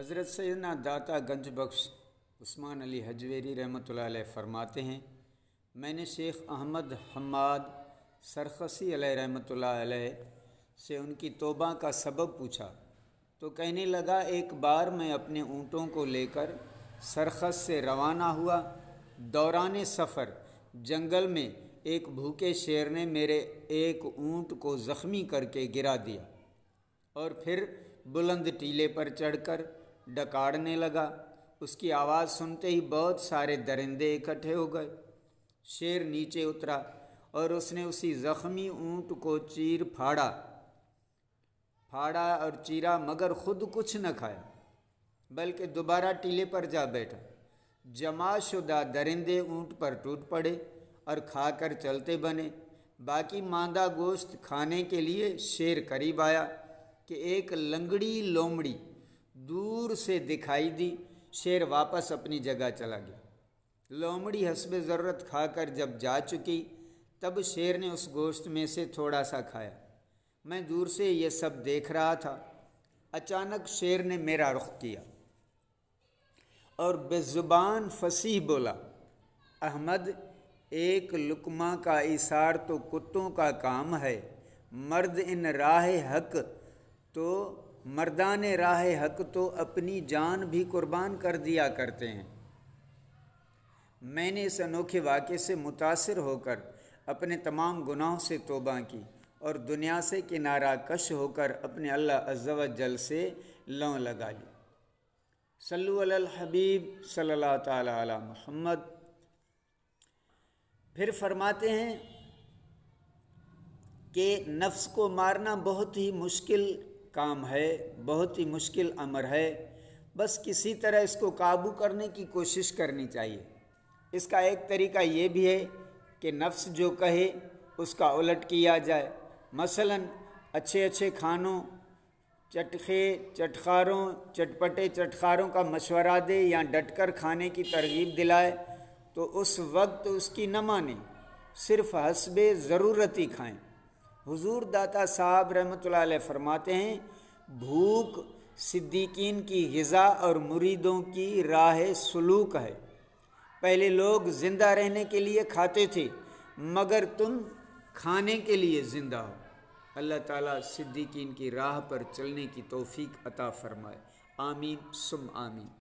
حضرت سیدنا داتا گنج بخش عثمان علی حجویری رحمۃ اللہ علیہ فرماتے ہیں، میں نے شیخ احمد حماد سرخسی علیہ رحمۃ اللہ علیہ سے ان کی توبہ کا سبب پوچھا تو کہنے لگا، ایک بار میں اپنے اونٹوں کو لے کر سرخس سے روانہ ہوا۔ دوران سفر جنگل میں ایک بھوکے شیر نے میرے ایک اونٹ کو زخمی کر کے گرا دیا اور پھر بلند ٹیلے پر چڑھ کر ڈکاڑنے لگا۔ اس کی آواز سنتے ہی بہت سارے درندے اکٹھے ہو گئے۔ شیر نیچے اترا اور اس نے اسی زخمی اونٹ کو پھاڑا اور چیرا، مگر خود کچھ نہ کھایا بلکہ دوبارہ ٹیلے پر جا بیٹھا۔ جمع شدہ درندے اونٹ پر ٹوٹ پڑے اور کھا کر چلتے بنے۔ باقی ماندہ گوشت کھانے کے لیے شیر قریب آیا کہ ایک لنگڑی لومڑی دور سے دکھائی دی۔ شیر واپس اپنی جگہ چلا گیا۔ لومڑی حسب ضرورت کھا کر جب جا چکی تب شیر نے اس گوشت میں سے تھوڑا سا کھایا۔ میں دور سے یہ سب دیکھ رہا تھا۔ اچانک شیر نے میرا رخ کیا اور بے زبان فصیح بولا، احمد، ایک لقمہ کا ایثار تو کتوں کا کام ہے، مردان راہ حق تو اپنی جان بھی قربان کر دیا کرتے ہیں۔ میں نے اس انوکھے واقعے سے متاثر ہو کر اپنے تمام گناہوں سے توبہ کی اور دنیا سے کنارہ کش ہو کر اپنے اللہ عز و جل سے لو لگا لی۔ صلو علی الحبیب صلی اللہ تعالی علی محمد۔ پھر فرماتے ہیں کہ نفس کو مارنا بہت ہی مشکل کام ہے، بہت ہی مشکل امر ہے، بس کسی طرح اس کو قابو کرنے کی کوشش کرنی چاہیے۔ اس کا ایک طریقہ یہ بھی ہے کہ نفس جو کہے اس کا الٹ کیا جائے۔ مثلاً اچھے کھانوں، چٹپٹے چٹخاروں کا مشورہ دے یا ڈٹ کر کھانے کی ترغیب دلائے تو اس وقت اس کی نہ مانیں، صرف حسب ضرورت ہی کھائیں۔ حضور داتا صاحب رحمۃ اللہ علیہ فرماتے ہیں، بھوک صدیقین کی غذا اور مریدوں کی راہ سلوک ہے۔ پہلے لوگ زندہ رہنے کے لیے کھاتے تھے، مگر تم کھانے کے لیے زندہ ہو۔ اللہ تعالیٰ صدیقین کی راہ پر چلنے کی توفیق عطا فرمائے۔ آمین ثم آمین۔